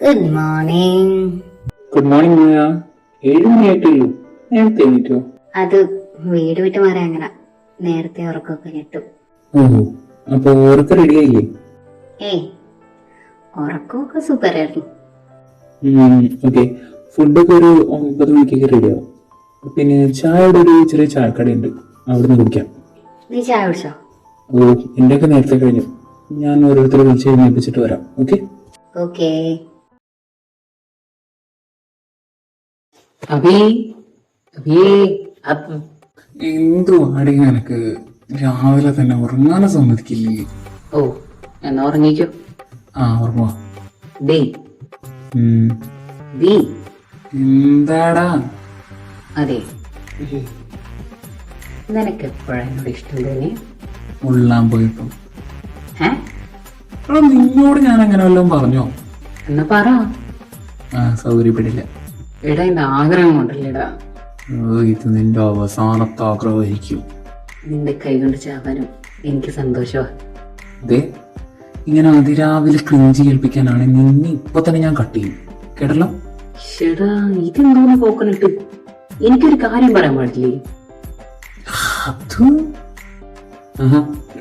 Good morning. Good morning മായ. 7 മണിയായിട്ടുള്ളൂ. നേരത്തെ എണീറ്റോ? അത് വീട് വിട്ട് മാറി അങ്ങനെ നേരത്തെ ഉറക്കമൊക്കെ കിട്ടും. ഓഹോ, അപ്പൊ ഉറക്കം റെഡി ആയില്ലേ? ഏയ്, ഉറക്കമൊക്കെ സൂപ്പർ ആയിരുന്നു. ഓക്കെ, ഫുഡൊക്കെ ഒരു 9 മണിക്കൊക്കെ റെഡി ആവും. പിന്നെ ചായയുടെ ഒരു ചെറിയ ചായക്കടയുണ്ട്, അവിടുന്ന് കുടിക്കാം. നീ ചായ കുടിച്ചോ? ഓ, എന്റെ ഒക്കെ നേരത്തെ കഴിഞ്ഞു. ഞാൻ ഓരോരുത്തരെ വിളിച്ച് എഴുന്നേൽപ്പിച്ചിട്ട് വരാം. Okay okay. എന്തു ആടി, നിനക്ക് രാവിലെ തന്നെ ഉറങ്ങാനും സമ്മതിക്കില്ലേ? ഓ, എന്നാ ഉറങ്ങിക്കോ. ഉറങ്ങുവാ. എന്താടാ? അതെ, നിനക്ക് എപ്പോഴാ എന്നോട് ഇഷ്ടം തോന്നി? ഉള്ളാൻ പോയപ്പോ. നിന്നോട് ഞാൻ അങ്ങനെ വല്ലതും പറഞ്ഞോ? എന്നാ പറ. സൗകര്യപ്പെടില്ല. എടാ, എന്റെ ആഗ്രഹം കൊണ്ടല്ലേടാ. ഇത് നിന്റെ അവസാനത്തെ ആഗ്രഹമായിരിക്കും. നിന്റെ കൈ കൊണ്ട് ചാവാനും എനിക്ക് സന്തോഷമാ. അതെ, ഇങ്ങനെ അതിരാവിലെ ക്രിഞ്ചി കേൾപ്പിക്കാനാണ് നിന്നെ ഇപ്പൊ തന്നെ ഞാൻ കട്ട് ചെയ്യും. കേട്ടല്ലോ? ഷെടാ, ഇതെന്തോന്ന് പോക്കനിട്ട്. എനിക്കൊരു കാര്യം പറയാൻ പാടില്ലേ?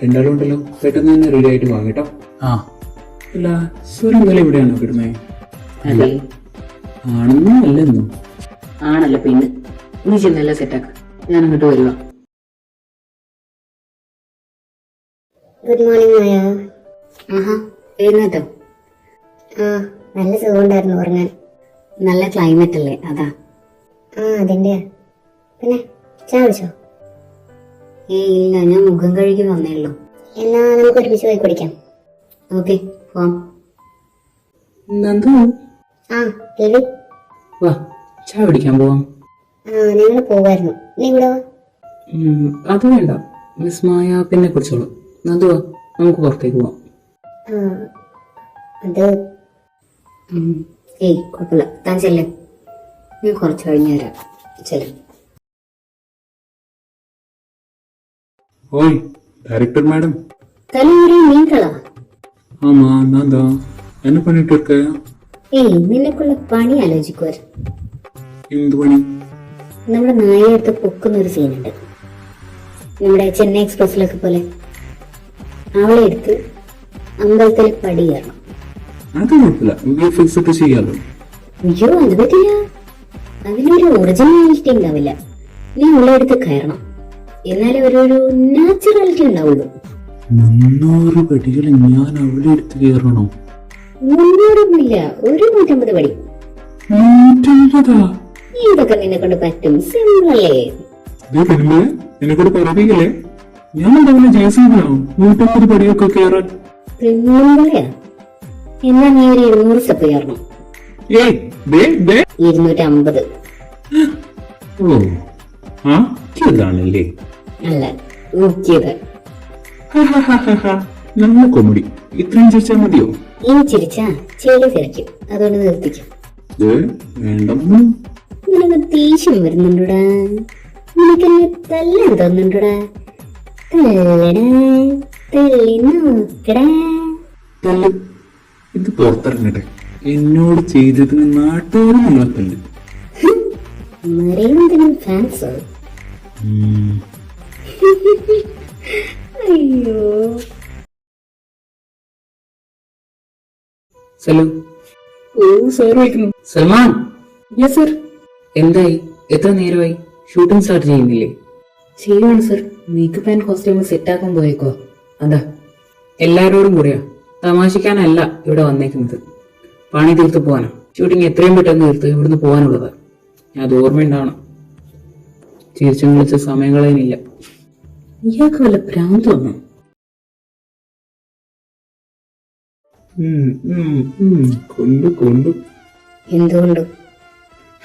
രണ്ടാളും ഉണ്ടല്ലോ, പെട്ടെന്ന് തന്നെ റെഡി ആയിട്ട് വാ കേട്ടോ. അല്ല, സ്വരം ഇന്നലെ എവിടെയാണോ കിട്ടുന്നേ? അതെ, ആണെന്നോ അല്ലെന്നോ? ആണല്ലോ. പിന്നെ നീ ചെന്നെല്ലാം സെറ്റാക്ക, ഞാൻ അങ്ങോട്ട് വരുക. ഗുഡ് മോർണിംഗ് മായ. എഴുന്നേറ്റോ? നല്ല സുഖമുണ്ടായിരുന്നു ഉറങ്ങാൻ. നല്ല ക്ലൈമറ്റ് അല്ലേ, അതാ. അതിന്റെ. പിന്നെ ചായ കുടിച്ചോ? ഇല്ല, ഞാൻ മുഖം കഴുകി വന്നേ ഉള്ളൂ. എന്നാ നമുക്ക് ഒരുമിച്ച് പോയി കുടിക്കാം. ഓക്കെ, പോവാം. നന്ദു, വാ, ചായ കുടിക്കാൻ പോവാം. ഞങ്ങൾ പോവായിരുന്നു. നീ ഇവിടെ വാ. അത് വേണ്ട, മിസ് മായ പിന്നെ കുടിച്ചോളൂ. നന്ദു, നമുക്ക് പുറത്തേക്ക് പോവാം. അത് കുഴപ്പമില്ല, താൻ ചെല്ലേ. ഞാൻ കുറച്ച് കഴിഞ്ഞ് വരാം. ചെല്ലും. ഓയ് டைரக்டர் மேடம். தலைமுறை நீங்களா? ஆமா, நான் தான். என்ன பண்ணிட்டு இருக்க? നിനക്കുള്ള പണി ആലോചിക്കുവർ. എന്ത് പണി? നമ്മുടെ നായകത്ത് പൊക്കുന്ന ഒരു സീനുണ്ട്, നമ്മുടെ ചെന്നൈ എക്സ്പ്രസിലൊക്കെ പോലെ. അവളെ എടുത്ത് അമ്പലത്തിൽ പടി കയറണം. അത് കുഴപ്പമില്ല, ഫിക്സ് ഒക്കെ ചെയ്യാലോ. അയ്യോ, അത് പറ്റില്ല. അതിലൊരു ഒറിജിനാലിറ്റി ഉണ്ടാവില്ല. നീ അവളെ എടുത്ത് കയറണം, എന്നാലേ ഒരു നാച്ചുറാലിറ്റി ഉണ്ടാവുള്ളൂ. 300 പടികൾ ഞാൻ അവിടെ എടുത്ത് കയറണോ? 300 ഒരു 150 പടി. 150? ഇതൊക്കെ നിന്നെ കൊണ്ട് പറ്റും, സിമ്പിൾ അല്ലേ? എന്നെക്കൂടെ പറയില്ലേ, ഞാൻ എന്തെങ്കിലും ജയിച്ചോ 150 പടിയൊക്കെ കയറാൻ? എന്നാ നീ ഒരു 200 സ്റ്റെപ്പ് കയറണം. 250. ഓ, അല്ല, ഊക്കിയത്. നല്ല കോമഡി. ഇത്രയും ചിരിച്ചാൽ മതിയോ? ഇനി ചിരിച്ചാ ചെളി തിരക്കും, അതുകൊണ്ട് നിർത്തിക്കും. വേണ്ടെന്ന്. നിനക്ക് ദേഷ്യം വരുന്നുണ്ടോടാ? നിനക്കെന്നെ തല്ലാൻ തോന്നുന്നുണ്ടോടാ? തല്ലി നോക്കടാ. ഇത് പുറത്തിറങ്ങട്ടെ. എന്നോട് ചെയ്തതിന് നാട്ടുകാർ നിങ്ങളെ തല്ലും. മറിയുന്നതിനും ഫാൻസോ? അയ്യോ. സൽമാൻ. Yes sir. എന്തായി? എത്ര നേരമായി? ഷൂട്ടിംഗ് സ്റ്റാർട്ട് ചെയ്യുന്നില്ലേ? ചെയ്യുവാണ് sir. Makeup and costume set ആക്കാൻ പോയേക്കോ. അതാ, എല്ലാരോടും കൂടെയാ, തമാശിക്കാനല്ല ഇവിടെ വന്നേക്കുന്നത്. പണി തീർത്ത് പോവാനാ. ഷൂട്ടിംഗ് എത്രയും പെട്ടെന്ന് തീർത്ത് ഇവിടുന്ന് പോകാനുള്ളതാ. അത് ഓർമ്മയുണ്ടാവണം. ചിരിച്ചും വിളിച്ച സമയം കളയാനില്ല. ഇയാൾക്ക് വല്ല ഭ്രാന്ത് വന്നു. എന്തുകൊണ്ടു?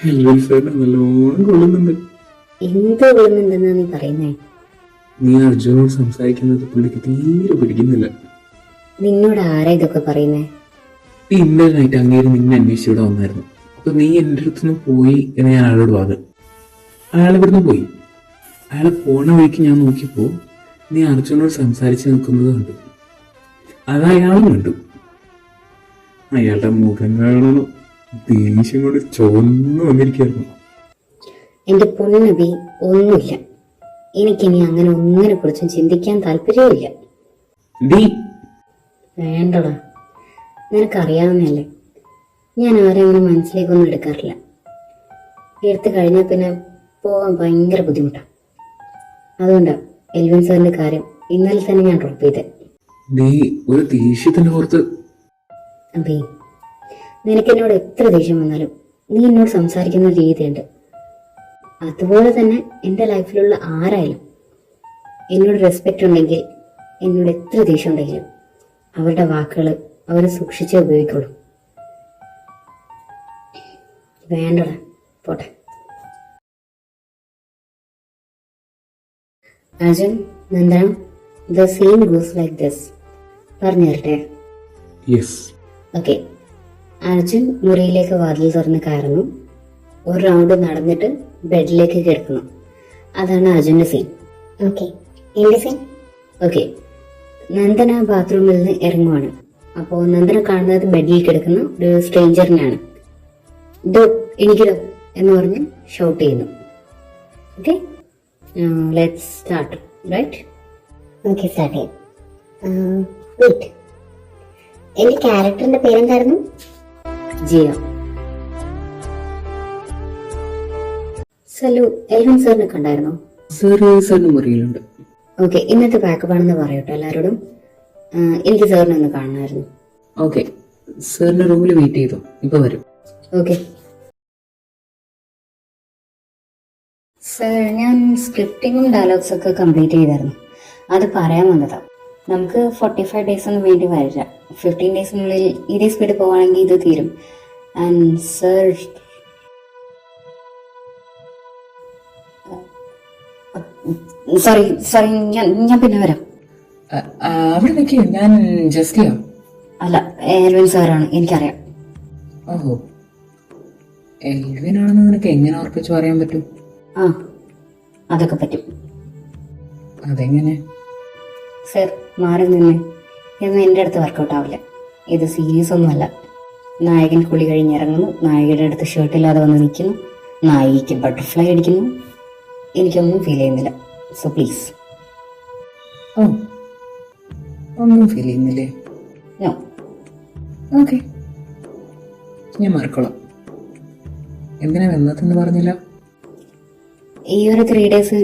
നല്ലോണം കൊള്ളുന്നുണ്ട്. എന്ത് കൊള്ളുന്നുണ്ടെന്നാ നീ പറയുന്നേ? നീ അർജുനോട് സംസാരിക്കുന്നത് പുള്ളിക്ക് തീരെ പിടിക്കുന്നില്ല. നിന്നോട് ആരാ ഇതൊക്കെ പറയുന്നേ? ഇന്നലെ നൈറ്റ് അങ്ങേര് നിന്നെ അന്വേഷിച്ച് ഇവിടെ വന്നായിരുന്നു. അപ്പൊ നീ എന്റെ അടുത്തുനിന്ന് പോയി എന്ന് ഞാൻ അയാളോട് പറഞ്ഞു. അയാൾ ഇവിടുന്ന് പോയി. അയാളെ പോണ വഴിക്ക് ഞാൻ നോക്കിയപ്പോ നീ അർജുനോട് സംസാരിച്ച് നിൽക്കുന്നത് കണ്ടു. അത് അയാളും കണ്ടു. അയാളുടെ മുഖം കാണണം, ദേഷ്യം കൊണ്ട് ചുവന്നു വന്നിരിക്കുന്നു. എന്റെ പൊന്നബി, ഒന്നുമില്ല. എനിക്കിനി അങ്ങനെ ഒന്നിനെ കുറിച്ചും ചിന്തിക്കാൻ താല്പര്യമില്ല. വേണ്ടടാ, നിനക്കറിയാവുന്നല്ലേ, ഞാൻ ആരെങ്ങനെ മനസ്സിലേക്കൊന്നും എടുക്കാറില്ല. എടുത്തു കഴിഞ്ഞാൽ പിന്നെ പോകാൻ ഭയങ്കര ബുദ്ധിമുട്ടാണ്. അതുകൊണ്ടാണ് എൽവിൻ സാറിന്റെ കാര്യം ഇന്നലെ തന്നെ ഞാൻ ഡ്രോപ്പ് ചെയ്തത്. നീ ഒരു ദേഷ്യത്തിന്റെ പുറത്ത്. അബി, നിനക്ക് എന്നോട് എത്ര ദേഷ്യം വന്നാലും നീ എന്നോട് സംസാരിക്കുന്ന രീതിയുണ്ട്. അതുപോലെ തന്നെ എൻ്റെ ലൈഫിലുള്ള ആരായാലും എന്നോട് റെസ്പെക്റ്റ് ഉണ്ടെങ്കിൽ, എന്നോട് എത്ര ദേഷ്യം ഉണ്ടെങ്കിലും അവരുടെ വാക്കുകൾ അവർ സൂക്ഷിച്ചേ ഉപയോഗിക്കുള്ളൂ. വേണ്ടടാ, പോട്ടെ. Arjun, Nandana, the scene goes like this. പറഞ്ഞു തരട്ടെ? യെസ്. ഓക്കെ. അർജുൻ മുറിയിലേക്ക് വാതിൽ തുറന്ന് കയറുന്നു. ഒരു റൗണ്ട് നടന്നിട്ട് ബെഡിലേക്ക് കിടക്കുന്നു. അതാണ് അർജുന്റെ സീൻ. ഓക്കെ. എന്റെ സീൻ? ഓക്കെ. നന്ദന ബാത്റൂമിൽ നിന്ന് ഇറങ്ങുവാണ്. അപ്പോൾ നന്ദന കാണുന്നത് ബെഡിൽ കിടക്കുന്ന ഒരു സ്ട്രേഞ്ചറിനാണ്. ഡോ, എനിക്കിടോ എന്ന് പറഞ്ഞ് ഷൗട്ട് ചെയ്യുന്നു. Okay, let's start. Right? Okay, start ചെയ്യാം. വെയിറ്റ്, എന്റെ ക്യാരക്ടറിന്റെ പേരെന്തായിരുന്നു? ജിയ. സലു, എൽവിൻ സാറിനെ കണ്ടായിരുന്നോ? സാറിന് മുറിയിലുണ്ട്. ഓക്കെ, ഇന്നത്തെ പാക്കപ്പ് ആണെന്ന് പറയട്ടോ എല്ലാവരോടും. എനിക്ക് സാറിനെ ഒന്ന് കാണണമായിരുന്നു. ഓക്കെ, സാറിന്റെ റൂമിൽ വെയിറ്റ് ചെയ്തോ, ഇപ്പൊ വരും. ഓക്കെ സർ, ഞാൻ സ്ക്രിപ്റ്റിങ്ങും ഡയലോഗ്സ് ഒക്കെ കംപ്ലീറ്റ് ചെയ്തായിരുന്നു. അത് പറയാൻ വന്നതാ. നമുക്ക് 45 ഡേയ്സ് ഒന്നും വേണ്ടി വരില്ല. 15 ഡേയ്സിനുള്ളിൽ ഇതേ സ്പീഡ് പോവാണെങ്കിൽ ഇത് തീരും. ആൻഡ് സർ, സോറി, ഞാൻ പിന്നെ വരാം. അവിടെ നിൽക്കേ, ഞാൻ ജസ്റ്റ് അല്ല, എൽവിൻ സാറാണ്, എനിക്കറിയാം. ഓഹോ, എൽവിൻ ആണെന്ന് നിനക്ക് എങ്ങനെ ഉറപ്പിച്ചു പറയാൻ പറ്റും? ആ, അതൊക്കെ പറ്റും. അതെങ്ങനെ? സർ, മാറി നിന്ന് എന്ന് എൻ്റെ അടുത്ത് വർക്കൗട്ട് ആവില്ല. ഇത് സീരിയസ് ഒന്നുമല്ല. നായകൻ കുളി കഴിഞ്ഞിറങ്ങുന്നു, നായികയുടെ അടുത്ത് ഷർട്ടില്ലാതെ വന്ന് നിൽക്കുന്നു, നായികയ്ക്ക് ബട്ടർഫ്ലൈ അടിക്കുന്നു. എനിക്കൊന്നും ഫീൽ ചെയ്യുന്നില്ല. So please. ഓ, ഒന്നും ഫീൽ ചെയ്യുന്നില്ലേ? നോ. ഓക്കെ, ഞാൻ മറക്കോളാം. എന്തിനാ വന്നതെന്ന് പറഞ്ഞില്ല? ഈ ഒരു 3 ഡേയ്സ്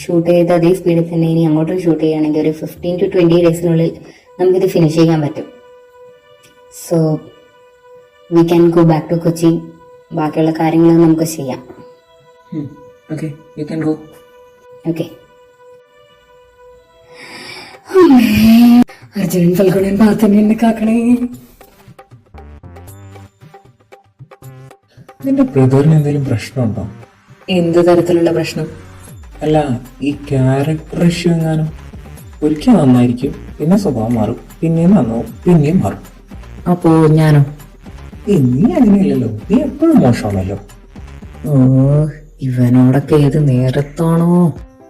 ഷൂട്ട് ചെയ്ത് അതേ സ്പീഡിൽ തന്നെ ഇനി അങ്ങോട്ടും ഷൂട്ട് ചെയ്യുകയാണെങ്കിൽ ഒരു 15 to 20 ഡേയ്സിനുള്ളിൽ നമുക്കിത് ഫിനിഷ് ചെയ്യാൻ പറ്റും. So we can go back to Kochi. ബാക്കിയുള്ള കാര്യങ്ങൾ നമുക്ക് ചെയ്യാം. Okay, you can go. Okay. Arjunan Phalgunan ഭാഗത്തന്നെ എന്നെ കാക്കണേ. നിന്റെ ബ്രദറിന് എന്തെങ്കിലും പ്രശ്നമുണ്ടോ? എന്ത് തരത്തിലുള്ള പ്രശ്നം? അല്ല, ഈ ക്യാരക്ടർ ഇഷ്യൂ എങ്ങാനും. ഒരിക്കൽ നന്നായിരിക്കും, പിന്നെ സ്വഭാവം മാറും, പിന്നെയും നന്നാവും, പിന്നെയും മാറും. അപ്പോ ഞാനോ? നീ അങ്ങനെയല്ലല്ലോ, നീ എപ്പോഴും മോശമാണല്ലോ. ഓ, ഇവനോടൊക്കെ ഏത് നേരത്താണോ?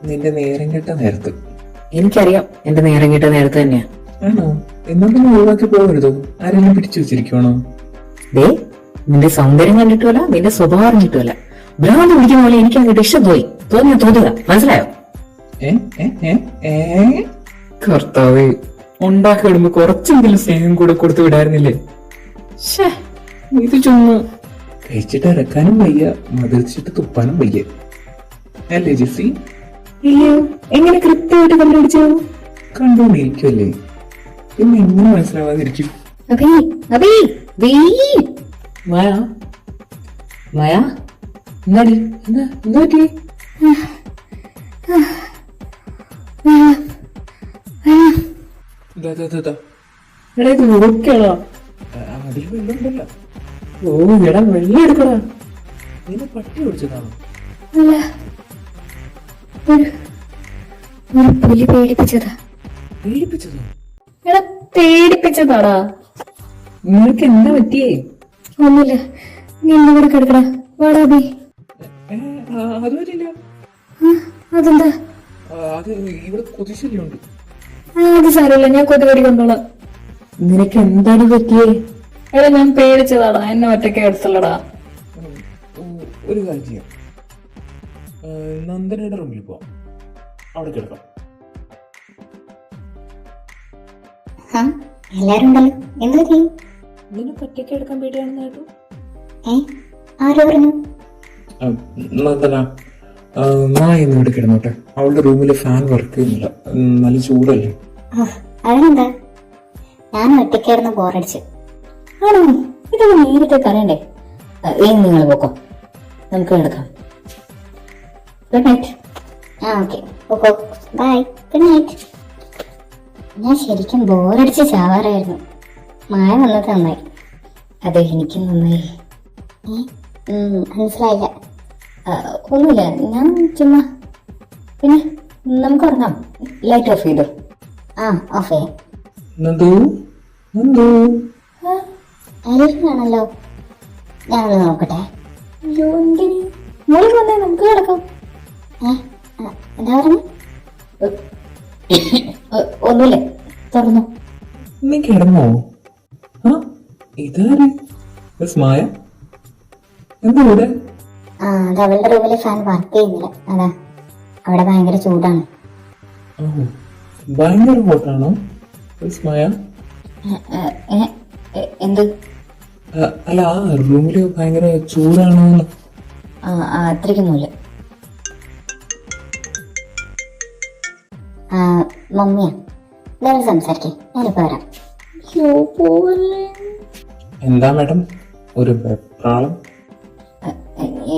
നിന്റെ നേരം കെട്ട നേരത്ത്. എനിക്കറിയാം, എന്റെ നേരം കിട്ട നേരത്തെ തന്നെയാ. ആണോ? എന്നാൽ പിന്നെ ഒഴിവാക്കി പോകരുതോ? ആരെങ്കിലും പിടിച്ചു വെച്ചിരിക്കണോ? ദേ, നിന്റെ സൗന്ദര്യം കണ്ടിട്ടുമല്ല, നിന്റെ സ്വഭാവം അറിഞ്ഞിട്ടുമല്ല. ഭ്രാന്ത് പിടിക്കുന്ന പോലെ എനിക്ക് അങ്ങോട്ട് ഇഷ്ടം തോന്നുക. മനസ്സിലായോ? കർത്താവേ, ഉണ്ടാക്കി വിടുമ്പോ കുറച്ചെങ്കിലും സ്നേഹം കൂടെ കൊടുത്തു വിടായിരുന്നില്ലേ? ഇത് ചുമ്മാ കഴിച്ചിട്ട് ഇറക്കാനും വയ്യ, മതിച്ചിട്ട് തുപ്പാനും വയ്യ. അല്ലേ ജെസ്സി? ഇല്ലയോ, എങ്ങനെ കൃത്യമായിട്ട് കണ്ടുപിടിച്ചു? കണ്ടോണ്ടിരിക്കുമല്ലേ, പിന്നെ എങ്ങനെ മനസ്സിലാവാതിരിക്കും? മായ, മായ, എന്താടി? എന്താ പറ്റി? എടാ, ഇത് നോക്കിയാളോ? അതിൽ വെള്ളമുണ്ടല്ലോ. ഓ, എടാ, വെള്ളം എടുക്കടാ. നിന്നെ പട്ടി ഓടിച്ചതാണോ? അല്ല, ഒരു പുലി പേടിപ്പിച്ചതാ. പേടിപ്പിച്ചതോ? എടാ, പേടിപ്പിച്ചതാടാ. നിനക്ക് എന്താ പറ്റിയേ? ഒന്നുമില്ല, നീ എന്റെ കൂടെ കിടക്കടാ. വാടാ ബി. അത് പറ്റില്ല. അതെന്താ? അത് ഇവിടെ കൊതിശല്യമുണ്ട്. അത് സാരമില്ല, ഞാൻ കൊതുകടി കൊണ്ടോളാം. നിനക്ക് എന്താണ് പറ്റിയേ? എടാ ഞാൻ പേടിച്ചതാടാ, എന്നെ ഒറ്റയ്ക്ക് എടുത്തല്ലടാ. ഒരു കാര്യം ചെയ്യാം, നന്ദനയുടെ റൂമിൽ പോവാം, അവിടെ കിടക്കാം. ആ എല്ലാരും ഉണ്ടല്ലോ, എന്താ ചെയ്യും? നിനക്ക് ഒറ്റയ്ക്ക് എടുക്കാൻ പേടിയാണെന്ന് കേട്ടു. ആരോ പറഞ്ഞു? നന്ദന, ഞാൻ ഇന്ന് ഇവിടെ കിടന്നോട്ടെ. അവളുടെ റൂമിൽ ഫാൻ വർക്ക് ചെയ്യുന്നില്ല, നല്ല ചൂടല്ലേ. അതിനെന്താ, ഞാൻ ഒറ്റയ്ക്കായിരുന്നു ബോറടിച്ച്. ആണോ? ഇതൊക്കെ നേരത്തെ അറിയണ്ടേ? നിങ്ങൾ പോക്കോ, നമുക്ക് കിടക്കാം. Good night. ഓക്കെ, ഓക്കോ, ബൈ, ഗുഡ് നൈറ്റ്. ഞാൻ ശരിക്കും ബോറടിച്ച് ചാവാറായിരുന്നു. മഴ വന്നത് നന്നായി. അതെ, എനിക്കും നന്നായി. മനസ്സിലായില്ല. ഒന്നുമില്ല, ഞാൻ ചുമ്മാ. പിന്നെ നമുക്ക് ഉറങ്ങാം. ലൈറ്റ് ഓഫ് ചെയ്തോ? ഓഫ് ചെയ്യാം. നന്ദു, നന്ദു. ആണല്ലോ, ഞാനൊന്ന് നോക്കട്ടെ. അയ്യോ, എന്തിന്? മോളിൽ വന്നേ, നമുക്ക് കിടക്കാം. എന്താ പറഞ്ഞു? ഒന്നുമില്ല, തുറന്നു. നീ കിടന്നോ? ഇതാര്? മായ, എന്താ ഇവിടെ? അത് അവളുടെ റൂമിലെ ഫാൻ വർക്ക് ചെയ്യുന്നില്ല, അതാ. അവിടെ ഭയങ്കര ചൂടാണ്. ഭയങ്കര ഹോട്ടാണോ മായ? എന്ത്? അല്ല, ആ റൂമില് ഭയങ്കര ചൂടാണോ? അത്രയ്ക്കൊന്നുമില്ല. മമ്മിയാ, നിങ്ങൾ സംസാരിക്കേ, ഞാനിപ്പോ വരാം. എന്താ മാഡം, ഒരു വെപ്രാളം?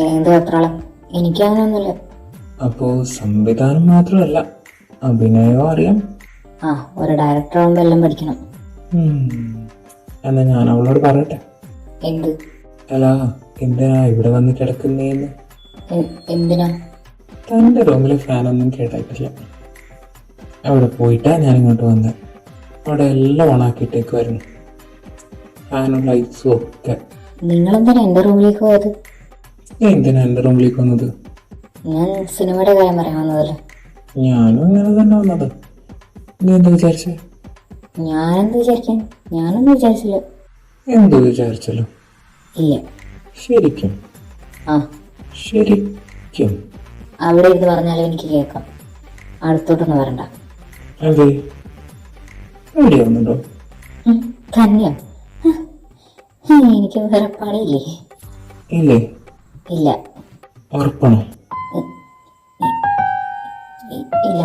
എന്ത് വെപ്രാളം? എനിക്കങ്ങനെയൊന്നുമില്ല. അപ്പോ സംവിധാനം മാത്രമല്ല, അഭിനയം അറിയാം? ഒരു ഡയറക്ടർ ആകുമ്പോ എല്ലാം പഠിക്കണം. എന്നാ ഞാൻ അവളോട് പറയട്ടെ. എന്ത്? അല്ല, എന്തിനാ ഇവിടെ വന്ന് കിടക്കുന്നേന്ന്? എന്തിനാ? തന്റെ റൂമിലെ ഫാനൊന്നും കേട്ടായിട്ടില്ല. അവിടെ പോയിട്ടാ ഞാൻ ഇങ്ങോട്ട് വന്നത്. അവിടെ എല്ലാം ഓണാക്കിയിട്ടേക്കുമായിരുന്നു, ഫാനും ലൈറ്റ്സും ഒക്കെ. നിങ്ങളെന്തിനാ എന്റെ റൂമിലേക്ക് പോയത്? എന്തിനാ എന്റെ റൂമിലേക്ക് വന്നത്? ഞാൻ സിനിമയുടെ കാര്യം പറയാൻ വന്നതല്ലേ. ഞാനും അങ്ങനെ തന്നെ വന്നത്. നീ എന്താ വിചാരിച്ചേ? ഞാനെന്ത് വിചാരിക്കാൻ? ഞാനൊന്നും വിചാരിച്ചില്ല. എന്ത് വിചാരിച്ചല്ലോ? ഇല്ല. ശരിക്കും? ശരിക്കും? അവിടെ ഇരുന്ന് പറഞ്ഞാലും എനിക്ക് കേൾക്കാം. അടുത്തോട്ടൊന്നും വരണ്ട. അതെ, എവിടെയാ വന്നുണ്ടോ? തന്നെയോ? എനിക്ക് വേറെ പണിയില്ലേ? ഇല്ലേ? ഇല്ല. ഉറപ്പാണോ? ഇല്ല.